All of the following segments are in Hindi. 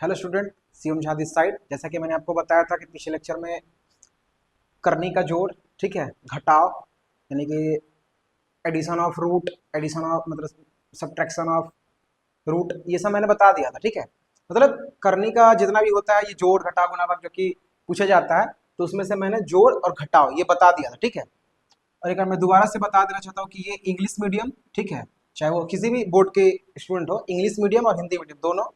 Hello student, CM Jha this side. जैसा कि मैंने आपको बताया था कि पिछले लेक्चर में करनी का जोड़, ठीक है, घटाव यानी कि addition of root, addition of मतलब सब्ट्रैक्शन ऑफ रूट, ये सब मैंने बता दिया था। ठीक है, मतलब करनी का जितना भी होता है ये जोड़ घटाव गुणा भाग जो कि पूछा जाता है, तो उसमें से मैंने जोड़ और घटाव ये बता दिया था। ठीक है, और एक बार मैं दोबारा से बता देना चाहता हूँ कि ये इंग्लिश मीडियम, ठीक है, चाहे वो किसी भी बोर्ड के स्टूडेंट हो, इंग्लिश मीडियम और हिंदी मीडियम दोनों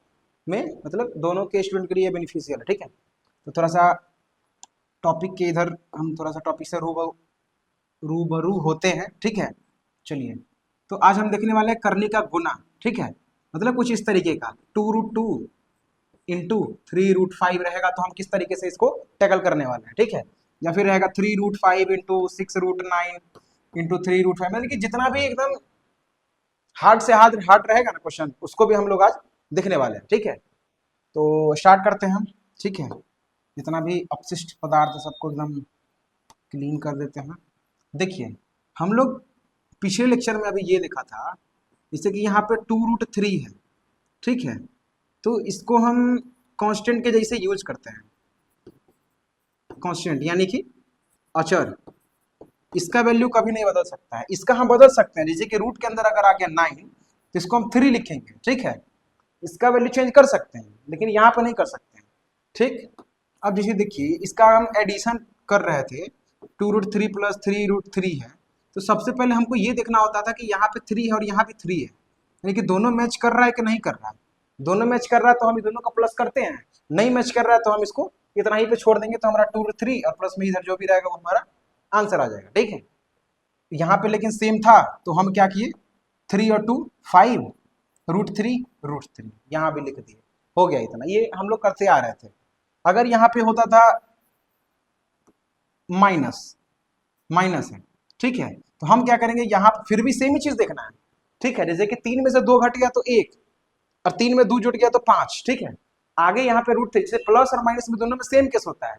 में, मतलब दोनों के स्टूडेंट के लिए बेनिफिशियल है। ठीक है, तो थोड़ा सा टॉपिक के इधर हम थोड़ा सा टॉपिक से रूबरू होते हैं। ठीक है, चलिए, तो आज हम देखने वाले हैं करनी का गुना। ठीक है, मतलब कुछ इस तरीके का 2√2 इंटू 3√5 रहेगा, तो हम किस तरीके से इसको टैकल करने वाले हैं। ठीक है, या फिर रहेगा 3√5 इंटू 6√9 इंटू 3√5, मतलब कि जितना भी एकदम हार्ड से हार्ड हार्ड रहेगा ना क्वेश्चन, उसको भी हम लोग आज देखने वाले हैं। ठीक है, तो स्टार्ट करते हैं हम। ठीक है, जितना भी अपशिष्ट पदार्थ है सबको एकदम क्लीन कर देते हैं। देखिए, हम लोग पिछले लेक्चर में अभी ये देखा था, जैसे कि यहाँ पे 2√3 है। ठीक है, तो इसको हम कांस्टेंट के जैसे यूज करते हैं। कांस्टेंट यानी कि अचर, इसका वैल्यू कभी नहीं बदल सकता है। इसका हम बदल सकते हैं, जैसे कि रूट के अंदर अगर आ गया 9, तो इसको हम 3 लिखेंगे। ठीक है, इसका वैल्यू चेंज कर सकते हैं, लेकिन यहाँ पे नहीं कर सकते हैं। ठीक, अब जैसे देखिए, इसका हम एडिशन कर रहे थे, 2√3 प्लस 3√3 है, तो सबसे पहले हमको ये देखना होता था कि यहाँ पे 3 है और यहाँ भी 3 है, यानी कि दोनों मैच कर रहा है कि नहीं कर रहा है। दोनों मैच कर रहा है तो हम दोनों का प्लस करते हैं, नहीं मैच कर रहा है तो हम इसको इतना ही पे छोड़ देंगे, तो हमारा 2√3 और प्लस में इधर जो भी रहेगा वो हमारा आंसर आ जाएगा। ठीक है, यहाँ पे लेकिन सेम था, तो हम क्या किए, 3 और 2 5, √3 यहाँ भी लिख दिए, हो गया इतना। ये हम लोग करते आ रहे थे। अगर यहाँ पे होता था माइनस, माइनस है, ठीक है, तो हम क्या करेंगे, यहाँ फिर भी सेम ही चीज देखना है। ठीक है, जैसे कि 3 में से 2 घट गया तो 1, और 3 में 2 जुट गया तो 5। ठीक है, आगे यहाँ पे √3, जैसे प्लस और माइनस में दोनों में सेम केस होता है,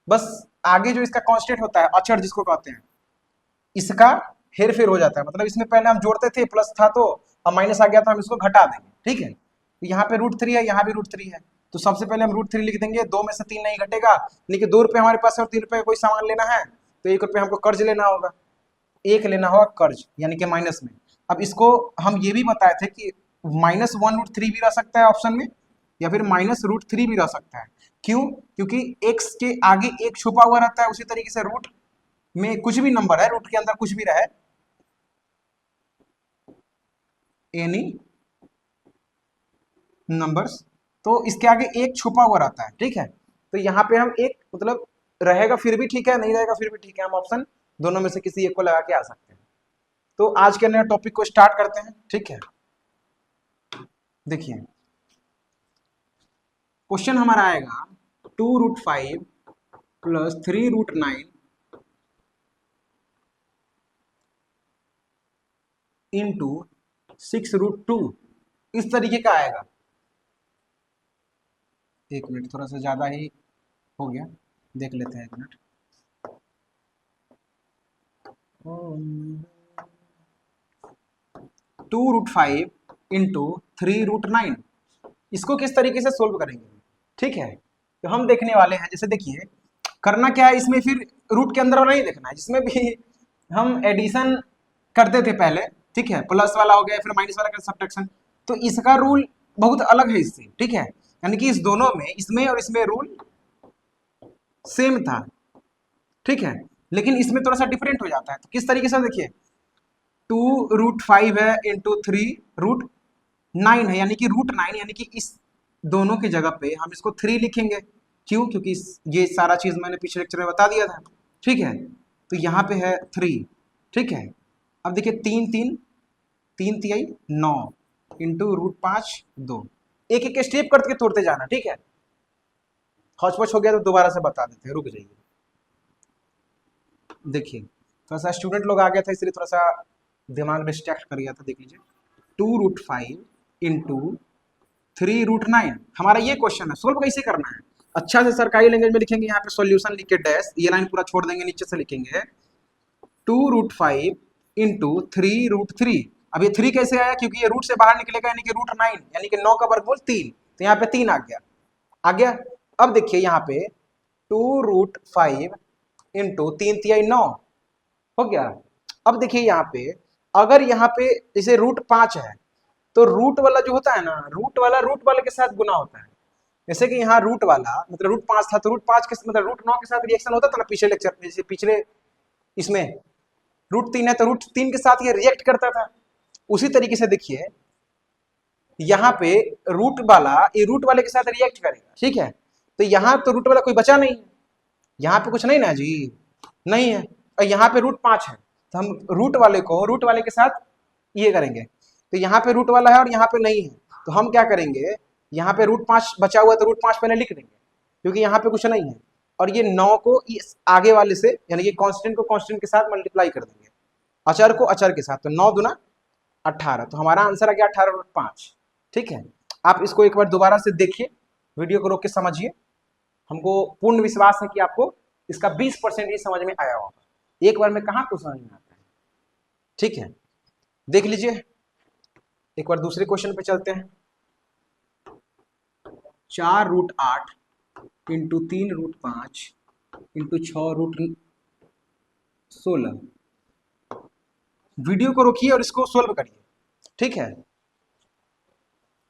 बस आगे जो इसका कांस्टेंट होता है, अचर जिसको कहते हैं, इसका हेर फेर हो जाता है। मतलब इसमें पहले हम जोड़ते थे, प्लस था तो अब माइनस आ गया तो हम इसको घटा देंगे। ठीक है, तो यहाँ पे √3 है, यहाँ भी √3 है, तो सबसे पहले हम √3 लिख देंगे। 2 में से 3 नहीं घटेगा, लेकिन 2 रुपये हमारे पास है और 3 रुपये का कोई सामान लेना है, तो 1 रुपये हमको कर्ज लेना होगा, 1 लेना होगा कर्ज, यानी कि माइनस में। अब इसको हम ये भी बताए थे कि -1√3 भी रह सकता है ऑप्शन में, या फिर -√3 भी रह सकता है। क्यों? क्योंकि x के आगे 1 छुपा हुआ रहता है, उसी तरीके से रूट में कुछ भी नंबर है, रूट के अंदर कुछ भी रहे, एनी नंबर्स, तो इसके आगे 1 छुपा हुआ रहता है। ठीक है, तो यहाँ पे हम एक मतलब रहेगा फिर भी ठीक है, नहीं रहेगा फिर भी ठीक है, हम ऑप्शन दोनों में से किसी एक को लगा के आ सकते हैं। तो आज के नए टॉपिक को स्टार्ट करते हैं। ठीक है, देखिए, क्वेश्चन हमारा आएगा 2√5 प्लस 3√9 इंटू 6√2, इस तरीके का आएगा। एक मिनट, थोड़ा सा ज्यादा ही हो गया, देख लेते हैं, एक मिनट। 2√5 इंटू 3√9, इसको किस तरीके से सोल्व करेंगे। ठीक है, तो हम देखने वाले हैं, जैसे देखिए, करना क्या है इसमें, फिर रूट के अंदर वाला नहीं देखना है, जिसमें भी हम एडिशन करते थे पहले। ठीक है, प्लस वाला हो गया, फिर माइनस वाला का सब्ट्रैक्शन, तो इसका रूल बहुत अलग है इससे। ठीक है, यानी कि इस दोनों में, इसमें और इसमें रूल सेम था। ठीक है, लेकिन इसमें थोड़ा सा डिफरेंट हो जाता है, तो किस तरीके से, देखिए, 2√5 है इंटू 3√9 है, यानी कि √9, यानी कि इस दोनों की जगह पे हम इसको 3 लिखेंगे। क्यों? क्योंकि ये सारा चीज मैंने पिछले लेक्चर में बता दिया था। ठीक है, तो यहाँ पे है 3। ठीक है, अब देखिए, 3 3 9 इंटू √5 2, एक एक स्टेप करके तोड़ते जाना। ठीक है, हौच-पौच हो गया तो दोबारा से बता देते हैं, रुक जाइए। देखिए, थोड़ा सा स्टूडेंट लोग आ गया था, इसलिए थोड़ा सा दिमाग डिस्ट्रैक्ट कर गया था। देख लीजिए, 2√5 इंटू 3√9, हमारा ये क्वेश्चन है, सोल्व कैसे करना है। अच्छा से सरकारी लैंग्वेज में लिखेंगे, यहाँ पे सॉल्यूशन लिख के डैश, ये लाइन पूरा छोड़ देंगे, नीचे से लिखेंगे 2√5 इंटू 3√3। अब ये 3 कैसे आया, क्योंकि ये रूट से बाहर निकलेगा, यानी कि √9, यानी कि 9 का वर्गमूल 3, तो यहाँ पे 3 आ गया। आ गया। अब देखिए यहाँ पे 2√5 इंटू 3×3 9 हो गया। अब देखिए यहाँ पे अगर यहाँ पे जैसे √5 है तो रूट वाला जो होता है ना, रूट वाला रूट वाले के साथ गुना होता है। जैसे कि यहाँ रूट वाला मतलब √5 था तो √5 के मतलब √9 के साथ रिएक्शन होता था ना पिछले लेक्चर में, जैसे पिछले इसमें √3 है तो √3 के साथ ये रिएक्ट करता था। उसी तरीके से देखिए यहाँ पे रूट वाला ये रूट वाले के साथ रिएक्ट करेगा, ठीक है। तो यहाँ तो रूट वाला कोई बचा नहीं, यहाँ पे कुछ नहीं ना जी, नहीं है। और यहाँ पे √5 है तो हम रूट वाले को रूट वाले के साथ ये करेंगे। तो यहाँ पे रूट वाला है और यहाँ पे नहीं है तो हम क्या करेंगे, यहाँ पे √5 बचा हुआ है तो √5 पहले लिख देंगे क्योंकि यहाँ पे कुछ नहीं है। और ये 9 को इस आगे वाले से यानी कि कांस्टेंट को कांस्टेंट के साथ मल्टीप्लाई कर देंगे, अचर को अचर के साथ। तो 9 दूना 18, तो हमारा आंसर आ गया 18√5। ठीक है, आप इसको एक बार दोबारा से देखिए, वीडियो को रोक के समझिए। हमको पूर्ण विश्वास है कि आपको इसका 20% ही समझ में आया होगा। एक बार में कहाँ कुछ समझ में आता है। ठीक है, देख लीजिए। एक बार दूसरे क्वेश्चन पे चलते हैं। 4√8 इंटू 3√5 इंटू 6√16। वीडियो को रोकिए और इसको सोल्व करिए। ठीक है,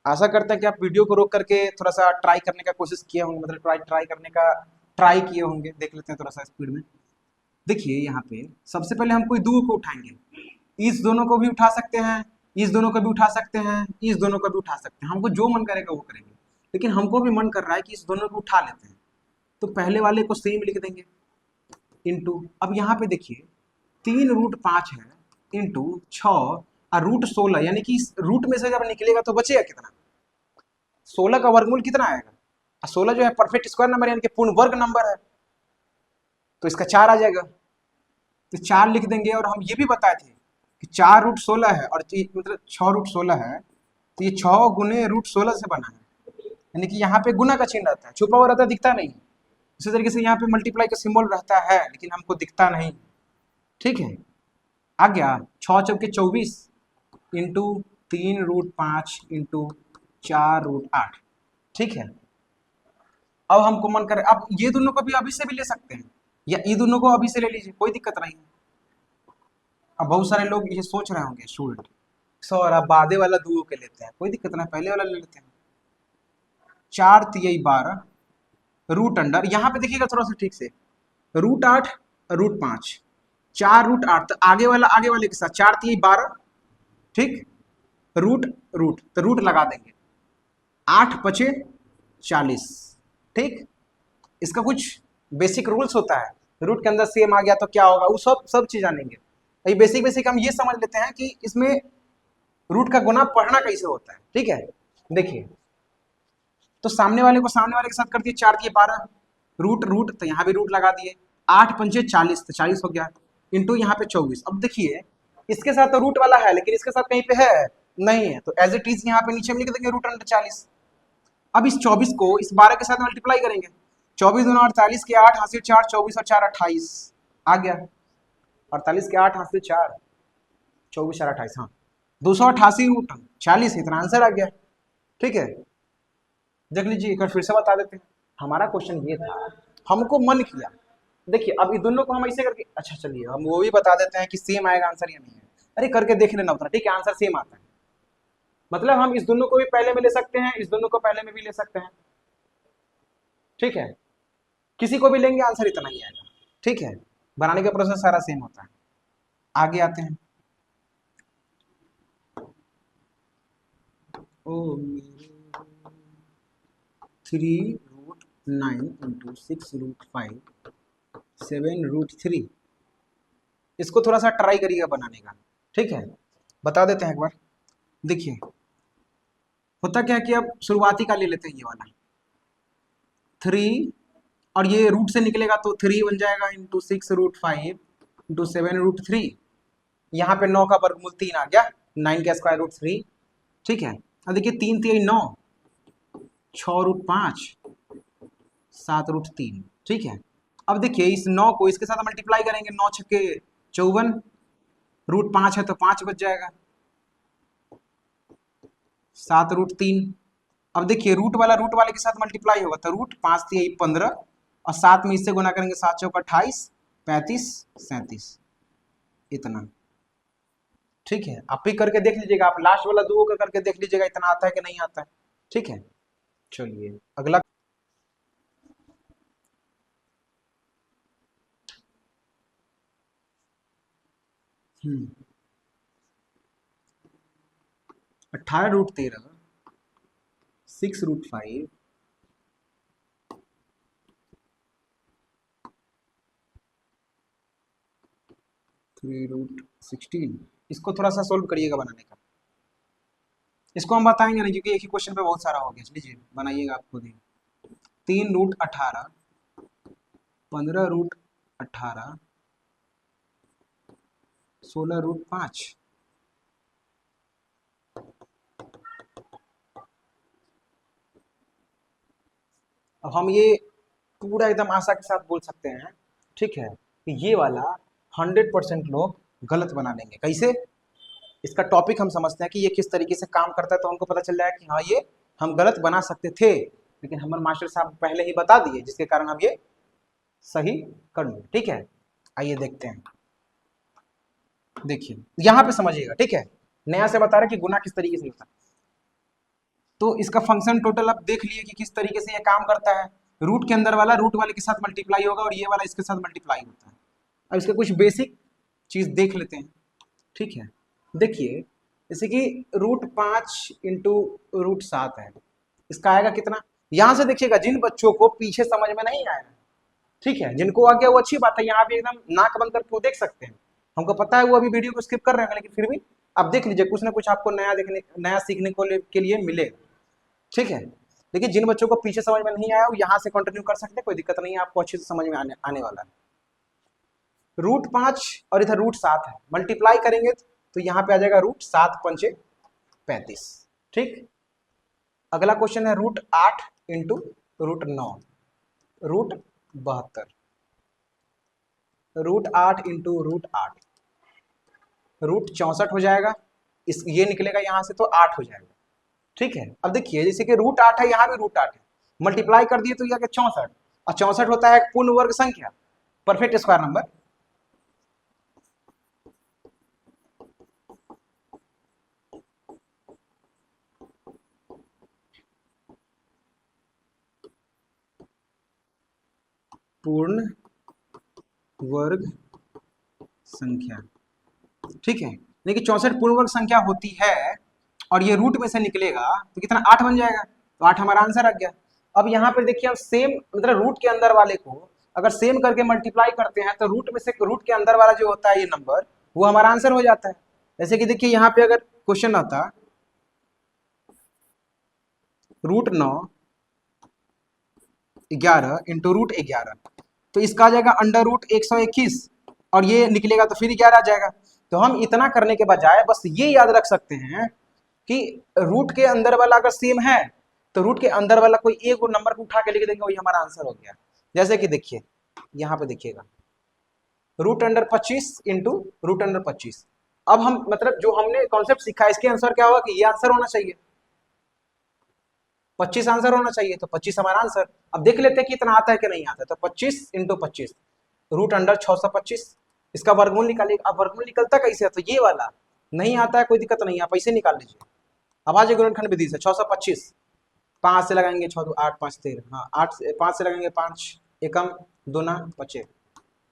आशा करते हैं कि आप वीडियो को रोक करके थोड़ा सा ट्राई करने का कोशिश किए होंगे, मतलब ट्राई करने का ट्राई किए होंगे। देख लेते हैं थोड़ा सा स्पीड में। देखिए यहाँ पे सबसे पहले हम कोई दो को उठाएंगे, इस दोनों को भी उठा सकते हैं, इस दोनों को भी उठा सकते हैं, इस दोनों को भी उठा सकते हैं। हमको जो मन करेगा वो करेंगे, लेकिन हमको भी मन कर रहा है कि इस दोनों को उठा लेते हैं तो पहले वाले को सेम लिख देंगे इंटू। अब यहाँ पे देखिए 3√5 है इंटू 6 और √16, यानी कि इस रूट में से जब निकलेगा तो बचेगा कितना, 16 का वर्गमूल कितना आएगा। 16 जो है परफेक्ट स्क्वायर नंबर यानी कि पूर्ण वर्ग नंबर है, तो इसका 4 आ जाएगा। तो 4 लिख देंगे। और हम ये भी बताए थे कि 4√16 है और मतलब 6√16 है तो ये 6 गुने √16 से बना है, यानी कि यहाँ पे गुना का चिन्ह रहता है, छुपा हुआ रहता है, दिखता नहीं। इसी तरीके से यहाँ पे मल्टीप्लाई का सिंबल रहता है लेकिन हमको दिखता नहीं। ठीक है, आ गया 6 चौके 24 इंटू 3√5 इंटू 4√8। ठीक है, अब हमको मन करे, अब ये दोनों को भी अभी से भी ले सकते हैं या ये दोनों को अभी से ले लीजिए, कोई दिक्कत नहीं है। अब बहुत सारे लोग ये सोच रहे होंगे स्टूडेंट, सर आप बादे वाला दो के लेते हैं, कोई दिक्कत नहीं, पहले वाला ले लेते हैं। 4×3=12 रूट अंडर, यहाँ पे देखिएगा थोड़ा सा ठीक से, √8 √5 4√8, तो आगे वाले के साथ 4×3=12, ठीक, रूट रूट तो रूट लगा देंगे, 8×5 = 40। ठीक, इसका कुछ बेसिक रूल्स होता है, रूट के अंदर सेम आ गया तो क्या होगा, वो सब चीज जानेंगे। ये बेसिक हम ये समझ लेते हैं कि इसमें रूट का गुना पढ़ना कैसे होता है। ठीक है, देखिए तो सामने वाले के साथ कर दिए, 4×3=12 रूट रूट, तो यहाँ भी रूट लगा दिए, 8×5 = 40, तो 40 हो गया, इंटू यहाँ पे 24। अब देखिए इसके साथ तो रूट वाला है लेकिन इसके साथ कहीं पे है नहीं है, तो एज इट इज यहाँ पे नीचे में लिख देंगे √40। अब इस 24 को इस 12 के साथ मल्टीप्लाई करेंगे, 24 दूना 48 के 8 हाथ से 4, 24 और 4 28 आ गया, 48 के 8 हाथ से 4, 24 4 28, हाँ 288√40, इतना आंसर आ गया। ठीक है, देख लीजिए एक बार फिर से बता देते हैं। हमारा क्वेश्चन ये था, हमको मन किया, देखिए अब ये दोनों को हम ऐसे करके, अच्छा चलिए हम वो भी बता देते हैं कि सेम आएगा आंसर या नहीं है। अरे करके देख लेना उतना, ठीक है, आंसर सेम आता है। मतलब हम इस दोनों को भी पहले में ले सकते हैं, इस दोनों को पहले में भी ले सकते हैं। ठीक है, किसी को भी लेंगे आंसर इतना ही आएगा। ठीक है, बनाने का प्रोसेस सारा सेम होता है। आगे आते हैं। ओ 3√9 इंटू 6√5 7√3, इसको थोड़ा सा ट्राई करिएगा बनाने का। ठीक है, बता देते हैं एक बार। देखिए होता क्या है कि अब शुरुआती का ले लेते हैं, ये वाला 3 और ये रूट से निकलेगा तो 3 बन जाएगा इंटू 6√5 इंटू 7√3। यहाँ पे 9 का वर्गमूल 3 आ गया, 9 का स्क्वायर रूट 3। ठीक है, अब देखिए 3×3=9, 6√5 7√3। ठीक है, अब देखिए इस 9 को इसके साथ मल्टीप्लाई करेंगे, 9 छक्के 54, √5 है तो 5 बच जाएगा, 7√3 अब देखिए रूट वाले के साथ मल्टीप्लाई होगा तो रूट 5 3 15 और 7 में इससे गुना करेंगे 7 चौका 28 35 37 इतना। ठीक है, आप भी करके देख लीजिएगा, आप लास्ट वाला दो का करके देख लीजिएगा इतना आता है कि नहीं आता है। ठीक है, चलिए अगला। हम्म 18√13 6√5 3√16, इसको थोड़ा सा सोल्व करिएगा बनाने का। इसको हम बताएंगे नहीं क्योंकि एक ही क्वेश्चन पे बहुत सारा हो गया। लीजिए बनाइएगा आप खुद ही। 3√18 15√18 16√5। अब हम ये पूरा एकदम आशा के साथ बोल सकते हैं, ठीक है, कि ये वाला 100% लोग गलत बना देंगे। कैसे? इसका टॉपिक हम समझते हैं कि ये किस तरीके से काम करता है, तो हमको पता चल रहा है कि हाँ ये हम गलत बना सकते थे, लेकिन हमारे मास्टर साहब पहले ही बता दिए, जिसके कारण हम ये सही कर लिए। ठीक है, आइए देखते हैं। देखिए यहां पे समझिएगा, ठीक है, नया से बता रहे कि गुना किस तरीके से होता है। तो इसका फंक्शन टोटल आप देख लिए कि किस तरीके से ये काम करता है। रूट के अंदर वाला रूट वाले के साथ मल्टीप्लाई होगा और ये वाला इसके साथ मल्टीप्लाई होता है। अब इसके कुछ बेसिक चीज देख लेते हैं। ठीक है, देखिए जैसे कि √5 इंटू √7 है, इसका आएगा कितना। यहां से देखिएगा, जिन बच्चों को पीछे समझ में नहीं आया, ठीक है, जिनको आ गया वो अच्छी बात है, यहाँ पे एकदम नाक बंद करके वो देख सकते हैं। हमको पता है वो अभी वीडियो को स्किप कर रहे हैं, लेकिन फिर भी आप देख लीजिए, कुछ ना कुछ आपको नया देखने नया सीखने को के लिए मिलेगा। ठीक है, लेकिन जिन बच्चों को पीछे समझ में नहीं आया वो यहाँ से कंटिन्यू कर सकते हैं, कोई दिक्कत नहीं है, आपको अच्छे से समझ में आने वाला है। √5 और इधर √7 है, मल्टीप्लाई करेंगे तो यहाँ पे आ जाएगा √7 पंचे 35। ठीक, अगला क्वेश्चन है √8 इंटू √9 √72, √8 इंटू √8 √64 हो जाएगा। इस ये निकलेगा यहाँ से तो 8 हो जाएगा। ठीक है, अब देखिए जैसे कि √8 है, यहाँ भी √8 है, मल्टीप्लाई कर दिए तो यह 64, और 64 होता है पूर्ण वर्ग संख्या, परफेक्ट स्क्वायर नंबर। पूर्ण वर्ग संख्या, ठीक है, देखिए 64 पूर्ण वर्ग संख्या होती है और ये रूट में से निकलेगा तो कितना 8 बन जाएगा, तो 8 हमारा आंसर आ गया। अब यहाँ पर देखिए हम सेम मतलब रूट के अंदर वाले को अगर सेम करके मल्टीप्लाई करते हैं तो रूट में से रूट के अंदर वाला जो होता है ये नंबर वो हमारा आंसर हो जाता है। जैसे कि देखिए यहाँ पे अगर क्वेश्चन आता √9 11 इंटू √11, तो इसका आ जाएगा √121 और ये निकलेगा तो फिर 11 आ जाएगा। तो हम इतना करने के बजाय बस ये याद रख सकते हैं कि रूट के अंदर वाला अगर सेम है तो रूट के अंदर वाला कोई एक नंबर को उठा के लिख देंगे, वही हमारा आंसर हो गया। जैसे कि देखिए यहाँ पे देखिएगा √25 इंटू √25। अब हम मतलब जो हमने कॉन्सेप्ट सीखा इसके आंसर क्या होगा कि ये आंसर होना चाहिए, 25 आंसर होना चाहिए, तो 25 हमारा आंसर। अब देख लेते हैं कि इतना आता है कि नहीं आता है, तो 25 इंटू 25 √625, इसका वर्गमूल निकालिए। अब वर्गमूल निकलता कैसे है, तो ये वाला नहीं आता है, कोई दिक्कत नहीं है, आप ऐसे निकाल लीजिए। अब आज गुणनखंड विधि से 625, 5 से लगाएंगे 6 8 5 13, हाँ 8 से 5 से लगाएंगे 5 एकम दूना 25,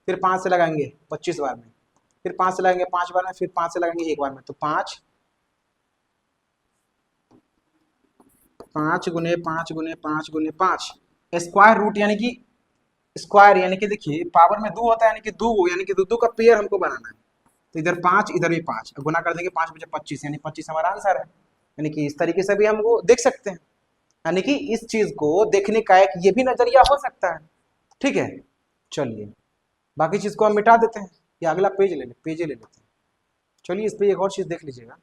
फिर 5 से लगाएंगे 25 बार में, फिर 5 से लगाएंगे 5 बार में, फिर 5 से लगाएंगे 1 बार में, तो 5 5 गुने 5 गुने 5 गुने 5 स्क्वायर रूट, यानी कि स्क्वायर यानी कि देखिए पावर में 2 होता है, यानी कि 2 यानी कि दो का पेयर हमको बनाना है। तो इधर 5 इधर भी 5 गुना कर देंगे, 5 बचे 25, यानी 25 हमारा आंसर है। यानी कि इस तरीके से भी हम वो देख सकते हैं, यानी कि इस चीज को देखने का एक ये भी नजरिया हो सकता है। ठीक है, चलिए बाकी चीज को हम मिटा देते हैं, या अगला पेज ले लेते हैं। चलिए इस पे एक और चीज देख लीजिएगा,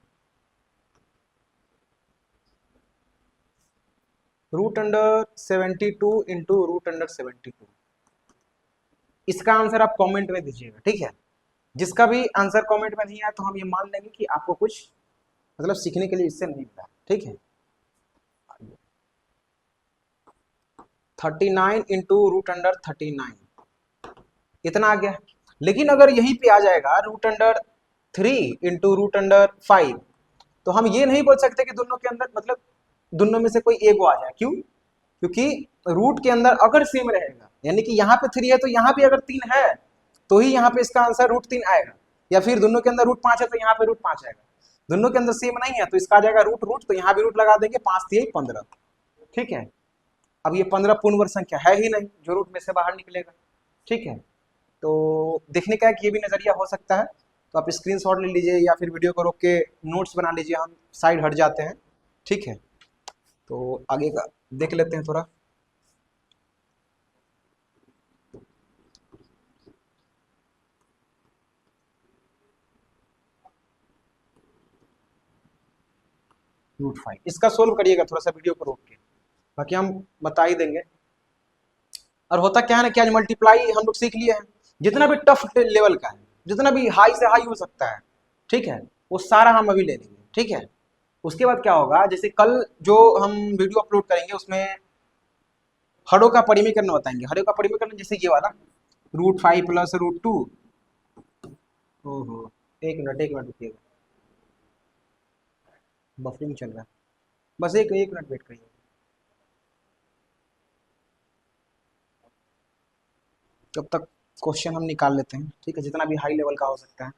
√72 इंटू √72, इसका आंसर आप कमेंट में दीजिएगा। ठीक है, जिसका भी आंसर कमेंट में नहीं आया तो हम ये मान लेंगे कि आपको कुछ मतलब सीखने के लिए इससे नहीं मिला। ठीक है, 39 इंटू रूट अंडर 39, इतना आ गया। लेकिन अगर यहीं पे आ जाएगा root under 3 into root under 5, तो हम ये नहीं बोल सकते कि दोनों के अंदर मतलब दोनों में से कोई एक आ जाए। क्यों? क्योंकि रूट के अंदर अगर सेम रहेगा, यानी कि यहाँ पे 3 है तो यहाँ पे अगर 3 है तो ही यहाँ पे इसका आंसर रूट 3 आएगा, या फिर दोनों के अंदर रूट 5 है तो यहाँ पे रूट 5 आएगा। दोनों के अंदर सेम नहीं है तो इसका आ जाएगा रूट रूट, तो यहाँ भी रूट लगा देंगे, 5 3 15। ठीक है, अब ये 15 पूर्ण वर्ग संख्या है ही नहीं जो रूट में से बाहर निकलेगा। ठीक है, तो देखने का है कि ये भी नजरिया हो सकता है, तो आप स्क्रीनशॉट ले लीजिए या फिर वीडियो को रोक के नोट्स बना लीजिए, हम साइड हट जाते हैं। ठीक है, तो आगे का देख लेते हैं थोड़ा। रूट 5 इसका सोल्व करिएगा थोड़ा सा वीडियो को रोक के, बाकी हम बता ही देंगे। और होता क्या है ना कि आज मल्टीप्लाई हम लोग सीख लिए हैं, जितना भी टफ लेवल का है, जितना भी हाई से हाई हो सकता है, ठीक है, वो सारा हम अभी ले लेंगे। ठीक है, उसके बाद क्या होगा, जैसे कल जो हम वीडियो अपलोड करेंगे उसमें हरों का परिमीकरण बताएंगे। हरों का परिमीकरण जैसे ये वाला रूट 5 प्लस रूट 2। ओहो, एक मिनट रुकिएगा, बफरिंग चल रहा है, बस एक एक मिनट वेट करिए। तब तक क्वेश्चन हम निकाल लेते हैं, ठीक है, जितना भी हाई लेवल का हो सकता है।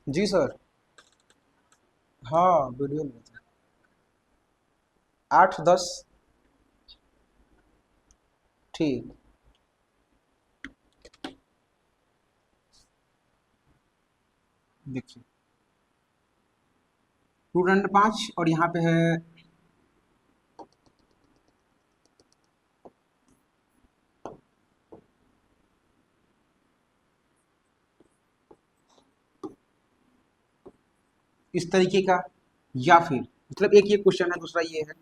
जी सर, हाँ वीडियो में 8 10, ठीक। देखिए रूट अंडर 5 और यहाँ पे है इस तरीके का, या फिर मतलब एक ये क्वेश्चन है, दूसरा ये है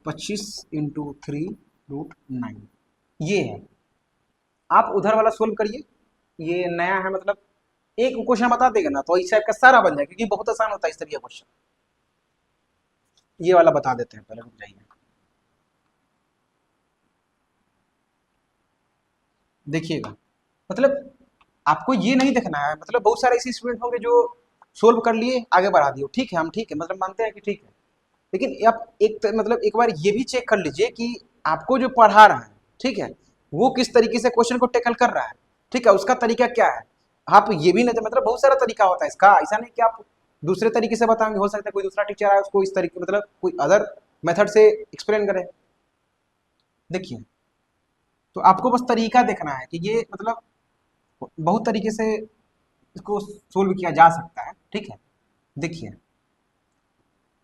25 इंटू 3 रूट 9, ये है। आप उधर वाला सोल्व करिए, ये नया है, मतलब एक क्वेश्चन बता देगा ना तो इस टाइप का सारा बन जाएगा, क्योंकि बहुत आसान होता है इस तरीके का क्वेश्चन। ये वाला बता देते हैं, पहले रुक जाइए। देखिएगा, मतलब आपको ये नहीं देखना है, मतलब बहुत सारे ऐसे स्टूडेंट होंगे जो सोल्व कर लिए आगे बढ़ा दिए, ठीक है, हम ठीक है, मतलब मानते हैं कि ठीक है, लेकिन आप मतलब एक बार ये भी चेक कर लीजिए कि आपको जो पढ़ा रहा है, ठीक है, वो किस तरीके से क्वेश्चन को टैकल कर रहा है। ठीक है, उसका तरीका क्या है, आप ये भी नहीं, मतलब बहुत सारा तरीका होता है इसका, ऐसा नहीं कि आप दूसरे तरीके से बताएंगे, हो सकता है कोई दूसरा टीचर आए उसको इस तरीके, मतलब कोई अदर मेथड से एक्सप्लेन करे। देखिए, तो आपको बस तरीका देखना है कि ये मतलब बहुत तरीके से इसको सोल्व किया जा सकता है। ठीक है, देखिए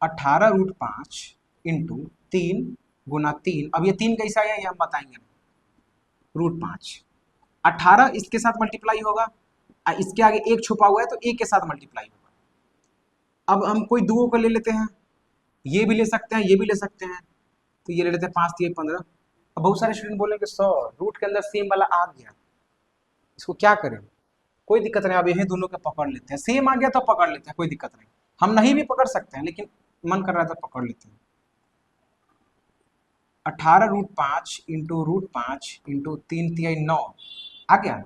18√5 इंटू 3 गुना 3, अब ये 3 कैसा है ये हम बताएंगे। √5, 18 इसके साथ मल्टीप्लाई होगा, इसके आगे एक छुपा हुआ है तो एक के साथ मल्टीप्लाई होगा। अब हम कोई दुओं को ले लेते हैं, ये भी ले सकते हैं, ये भी ले सकते हैं, तो ये ले लेते हैं 5 3 15। अब बहुत सारे स्टूडेंट बोलेंगे सर रूट के अंदर सेम वाला आ गया, इसको क्या करें? कोई दिक्कत नहीं, अब यही दोनों के पकड़ लेते हैं, सेम आ गया तो पकड़ लेते हैं, कोई दिक्कत नहीं। हम नहीं भी पकड़ सकते हैं, लेकिन मन कर रहा है तो पकड़ लेते हैं। 18√5 इंटू √5 इंटू 3 3 9 आ गया।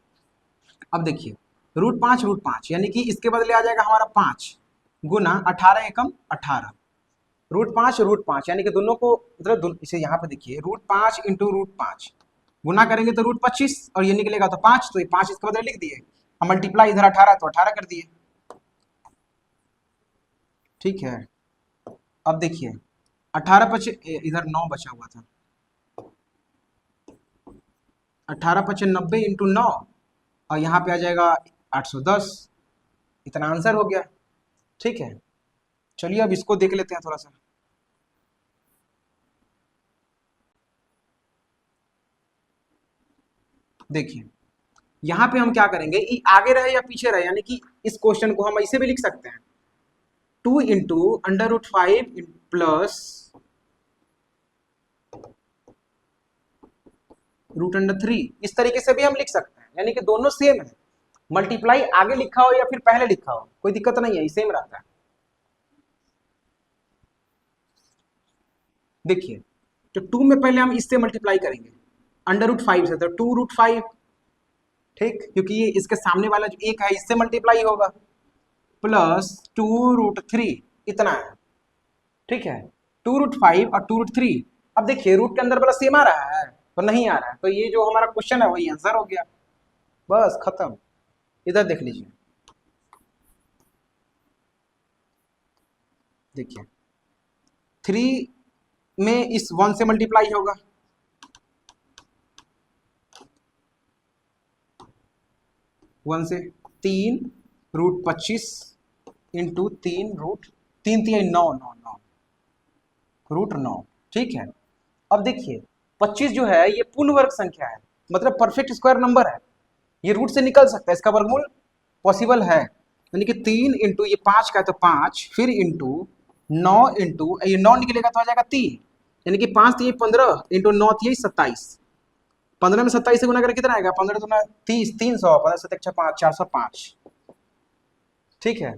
अब देखिए √5 यानी कि इसके बदले आ जाएगा हमारा 5 गुना 18 एकम 18, √5 यानी कि दोनों को मतलब इसे यहाँ पे देखिए √5 इंटू √5 गुना करेंगे तो √25 और ये निकलेगा तो 5, तो ये 5 इसके बदले लिख दिए, हम मल्टीप्लाई इधर 18 तो 18 कर दिए। ठीक है, अब देखिए 18 पचे इधर 9 बचा हुआ था, 18 पचे 90 इंटू 9 और यहाँ पे आ जाएगा 810, इतना आंसर हो गया। ठीक है, चलिए अब इसको देख लेते हैं थोड़ा सा। देखिए यहाँ पे हम क्या करेंगे, ये आगे रहे या पीछे रहे, यानी कि इस क्वेश्चन को हम ऐसे भी लिख सकते हैं 2 इंटू अंडर√5 प्लस √3, इस तरीके से भी हम लिख सकते हैं, यानी कि दोनों सेम है। मल्टीप्लाई आगे लिखा हो या फिर पहले लिखा हो कोई दिक्कत नहीं है, सेम रहता है। देखिए तो 2 में पहले हम इससे मल्टीप्लाई करेंगे √5 से, तो 2√5, ठीक, क्योंकि ये इसके सामने वाला जो एक है इससे मल्टीप्लाई होगा, प्लस 2√3 इतना है, ठीक है। 2√5 और 2√3, अब देखिए रूट के अंदर वाला सेम आ रहा है तो नहीं आ रहा है, तो ये जो हमारा क्वेश्चन है वही आंसर हो गया, बस खत्म। इधर देख लीजिए, देखिए 3 में इस 1 से मल्टीप्लाई होगा, 1 से 3√25 इंटू 3√9, ठीक है। अब देखिए 25 जो है ये पूर्ण वर्ग संख्या है, मतलब परफेक्ट स्क्वायर नंबर है, ये रूट से निकल सकता है, इसका वर्गमूल पॉसिबल है, यानी कि 3 इंटू ये 5 का है तो 5, फिर इंटू 9 इंटू ये 9 निकलेगा तो आ जाएगा 3, यानी कि 5 3 15 इंटू 9 3 27, 15 में 27 से गुना करके कितना आएगा, 15 दूना 30, 300, 15 7 5 405, ठीक है,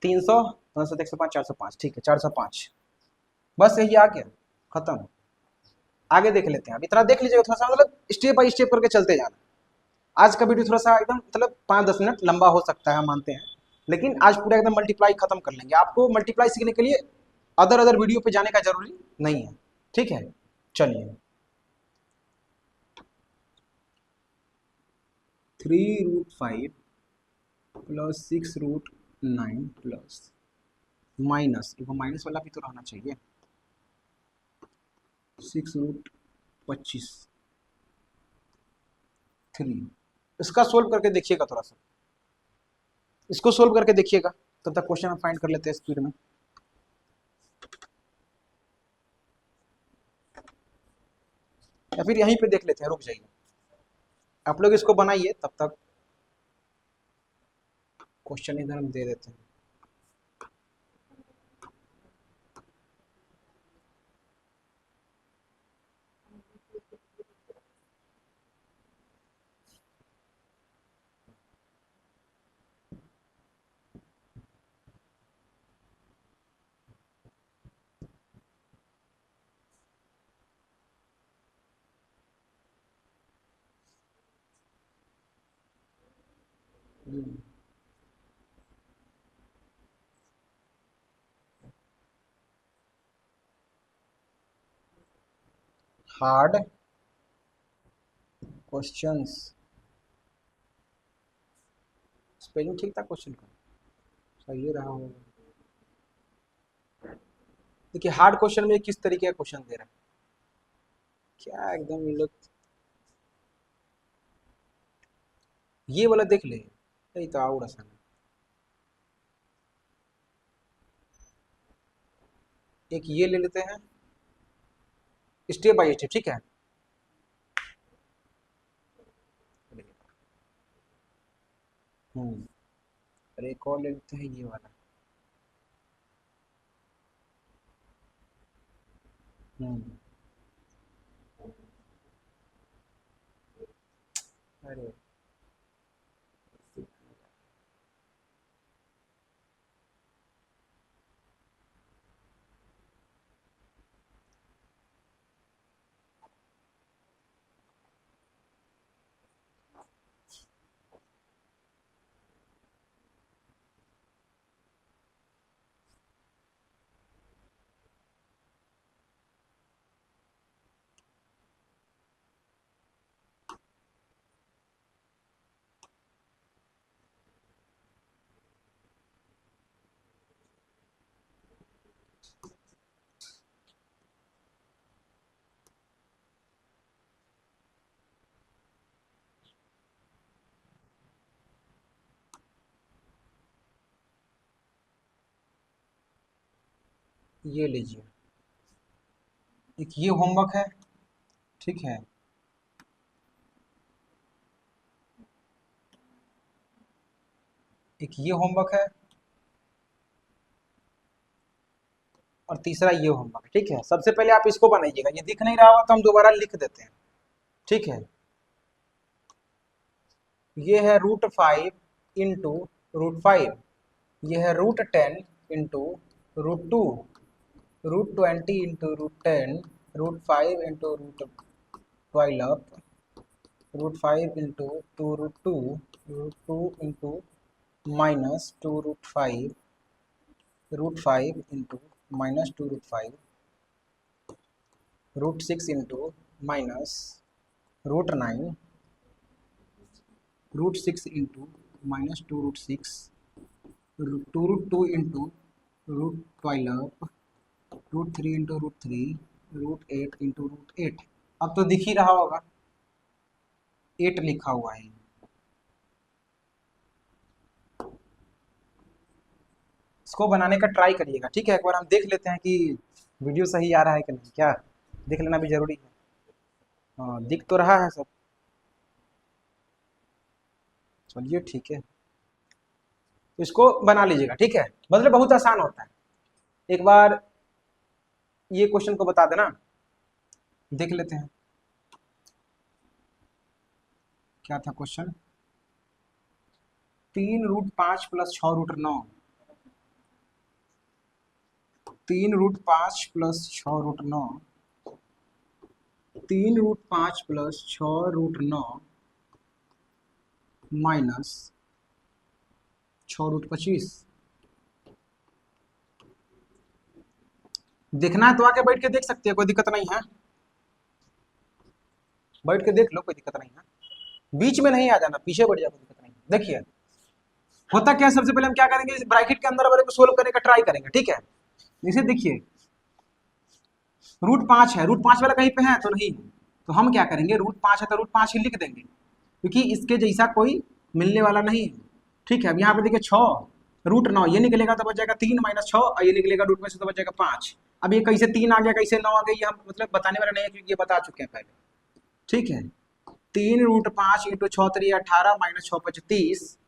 300, 15 7 105 405, ठीक है 405, बस यही आ गया, खत्म। आगे देख लेते हैं, अब इतना देख लीजिएगा, थोड़ा सा मतलब स्टेप बाय स्टेप करके चलते जाना। आज का वीडियो थोड़ा सा एकदम मतलब 5-10 मिनट लंबा हो सकता है, हम मानते हैं, लेकिन आज पूरा एकदम मल्टीप्लाई खत्म कर लेंगे। आपको मल्टीप्लाई सीखने के लिए अदर वीडियो पे जाने का जरूरी नहीं है, ठीक है। चलिए 3√5 प्लस 6√9 प्लस माइनस, देखो माइनस वाला भी तो रहना चाहिए, 6√25 3, इसका सोल्व करके देखिएगा, थोड़ा सा इसको सोल्व करके देखिएगा, तब तक क्वेश्चन हम फाइंड कर लेते हैं स्पीड में। या फिर यहीं पे देख लेते हैं, रुक जाइए, आप लोग इसको बनाइए, तब तक क्वेश्चन इधर हम दे देते हैं। हार्ड क्वेश्चंस, स्पेलिंग ठीक था क्वेश्चन का, सही रहा होगा। देखिए हार्ड क्वेश्चन में किस तरीके का क्वेश्चन दे रहा है, क्या एकदम ये लोग, ये वाला देख ले, यही तो और आसान है। एक ये ले लेते हैं, स्टेप बाय स्टेप, ठीक है। अरे एक और ले लेते हैं, ये वाला। हम्म अरे ये लीजिए, एक ये होमवर्क है, ठीक है, एक ये होमवर्क है, और तीसरा ये होमवर्क है, ठीक है। सबसे पहले आप इसको बनाइएगा, ये दिख नहीं रहा होगा तो हम दोबारा लिख देते हैं, ठीक है। ये है √5 इंटू √5, ये है √10 into √2, √20 into √10, √5 into √12, √5 into 2 √2, √2 into minus 2 √5, √5 into minus 2 √5, √6 into minus √9, √6 into minus 2 √6, 2 √2 into √12, √3 into √3, √8 into √8। अब तो दिख ही रहा होगा 8 लिखा हुआ है। इसको बनाने का ट्राई करिएगा, ठीक है। एक बार हम देख लेते हैं कि वीडियो सही आ रहा है कि नहीं, क्या देख लेना भी जरूरी है। हाँ, दिख तो रहा है सब। चलिए ठीक है, तो इसको बना लीजिएगा, ठीक है। मतलब बहुत आसान होता है। एक बार ये क्वेश्चन को बता देना, देख लेते हैं क्या था question. 3√5 plus 6√9, 3√5 plus 6√9, 3√5 plus 6√9 minus 6√25। देखना है तो आके बैठ के देख सकते हैं, कोई दिक्कत नहीं है। बैठ के देख लो, कोई दिक्कत नहीं है। बीच में नहीं आ जाना, पीछे बैठ जाओ, कोई दिक्कत नहीं। देखिए होता क्या है, सबसे पहले हम क्या करेंगे, ब्रैकेट के अंदर वाले को सोल्व करने का ट्राई करेंगे, ठीक है। जैसे देखिए √5 है, √5 वाला कहीं पे है तो नहीं, तो हम क्या करेंगे, √5 है तो √5 ही लिख देंगे, क्योंकि इसके जैसा कोई मिलने वाला नहीं है, ठीक है। अब यहाँ पे देखिए 6 √9, ये निकलेगा तो बच जाएगा 3 माइनस 6, और ये निकलेगा रूट में से तो बच जाएगा 5। अब ये कैसे 3 आ गया, कैसे 9 आ गया, ये हम मतलब बताने वाला नहीं है, क्योंकि ये बता चुके हैं पहले, ठीक है। 3√5 इंटू 6 3 18 माइनस 6 5 30।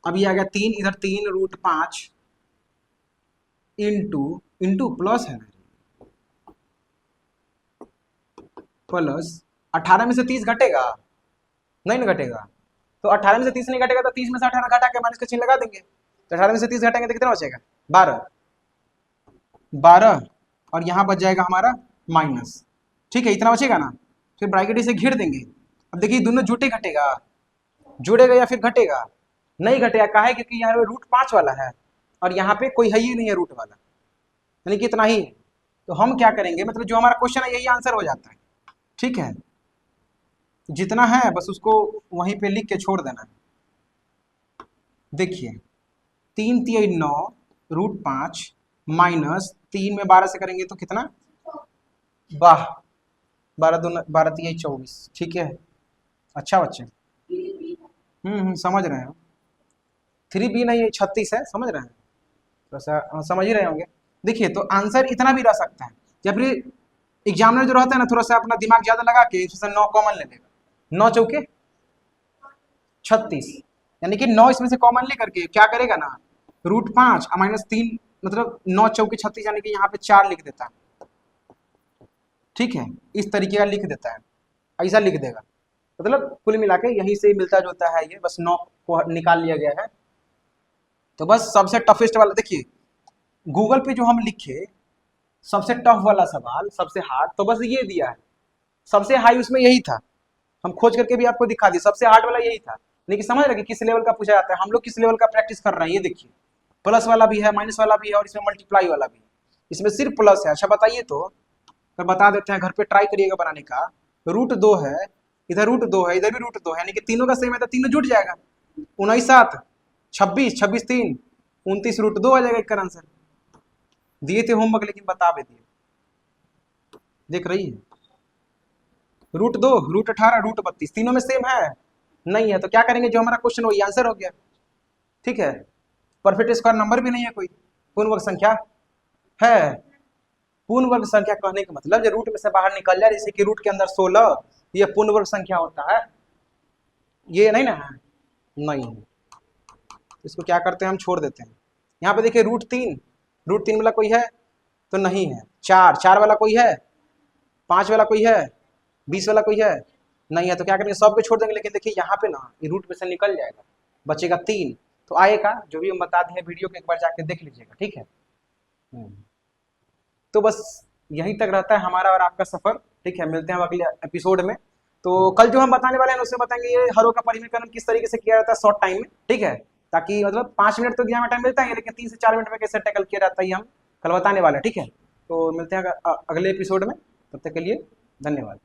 अब ये आ गया 3, इधर 3√5 इंटू इंटू प्लस है ना, प्लस 18 में से 30 घटेगा, नहीं ना घटेगा, तो 18 में से 30 नहीं घटेगा तो 30 में से 18 घटा के माइनस का चिन्ह लगा देंगे, तो 18 में से 30 घटाएंगे तो कितना बचेगा, 12, 12, और यहाँ बच जाएगा हमारा माइनस, ठीक है, इतना बचेगा ना। फिर ब्रैकेट से घेर देंगे। अब देखिए दोनों जुटे घटेगा, जुड़ेगा या फिर घटेगा, नहीं घटेगा, काहे, क्योंकि यहाँ √5 वाला है और यहाँ पे कोई है ही नहीं है रूट वाला, यानी कि इतना ही है। तो हम क्या करेंगे, मतलब जो हमारा क्वेश्चन है यही आंसर हो जाता है, ठीक है। जितना है बस उसको वहीं पे लिख के छोड़ देना है। देखिए 3 3 9 √5 माइनस 3 में 12 से करेंगे तो कितना, वाह, 12 2 12 3 24, ठीक है। अच्छा बच्चे, समझ रहे हैं। 3b नहीं है, 36 है, समझ रहे हैं, थोड़ा सा समझ ही रहे होंगे। देखिए तो आंसर इतना भी रह सकता है, या फिर एग्जामिनर जो रहता है ना, थोड़ा सा अपना दिमाग ज्यादा लगा के इसमें 9 कॉमन ले लेगा, 9 चौके 36, यानी कि 9 इसमें से कॉमन ले करके क्या करेगा ना, √5 माइनस 3, मतलब 9 चौके 36, यानी कि यहाँ पे 4 लिख देता है, ठीक है। इस तरीके का लिख देता है, ऐसा लिख देगा, मतलब कुल मिला के यहीं से मिलता जुलता है ये, बस 9 को निकाल लिया गया है। तो बस सबसे टफेस्ट वाला देखिए, गूगल पे जो हम लिखे सबसे टफ वाला सवाल, सबसे हार्ड, तो बस ये दिया है, सबसे हाई उसमें यही था, हम खोज करके भी आपको दिखा दिए, सबसे हार्ड वाला यही था। लेकिन समझ रहे कि किस लेवल का पूछा जाता है, हम लोग किस लेवल का प्रैक्टिस कर रहे हैं, ये देखिए प्लस वाला भी है, माइनस वाला भी है, और इसमें मल्टीप्लाई वाला भी है, इसमें सिर्फ प्लस है। अच्छा बताइए तो, फिर बता देते हैं, घर पे ट्राई करिएगा बनाने का। √2 है, इधर √2 है, इधर भी √2 है, यानी कि तीनों का सेम है तो तीनों जुट जाएगा, 19 7 26, 26 3 29, √2 आ जाएगा इसका आंसर। दिए थे होमवर्क लेकिन बता भी दिए, देख रही है, √2, √18, √32, तीनों में सेम है नहीं है, तो क्या करेंगे, जो हमारा क्वेश्चन वही आंसर हो गया, ठीक है। परफेक्ट स्क्वायर नंबर भी नहीं है कोई, पूर्ण वर्ग संख्या है। पूर्ण वर्ग संख्या कहने का मतलब जो रूट में से बाहर निकल जाए, जैसे कि रूट के अंदर 16, ये पूर्ण वर्ग संख्या होता है, ये नहीं ना है, नहीं, इसको क्या करते हैं हम छोड़ देते हैं। यहाँ पे देखिए √3 वाला कोई है तो नहीं है, 4 वाला कोई है, 5 वाला कोई है, 20 वाला कोई है, नहीं है तो क्या करेंगे, 100 पे छोड़ देंगे, लेकिन देखिए यहाँ पे ना ये रूट में से निकल जाएगा, बचेगा 3। तो आएगा जो भी हम बता दिए वीडियो के, एक बार जाके देख लीजिएगा, ठीक है। तो बस यहीं तक रहता है हमारा और आपका सफर, ठीक है। मिलते हैं हम अगले एपिसोड में। तो कल जो हम बताने वाले हैं उसमें बताएंगे ये हरों का परिमीकरण किस तरीके से किया जाता है शॉर्ट टाइम में, ठीक है। ताकि मतलब 5 मिनट तो दिया में टाइम मिलता है, लेकिन 3 से 4 मिनट में कैसे टैकल किया जाता है ये हम कल बताने वाले हैं, ठीक है। तो मिलते हैं अगले एपिसोड में, तब तक के लिए धन्यवाद।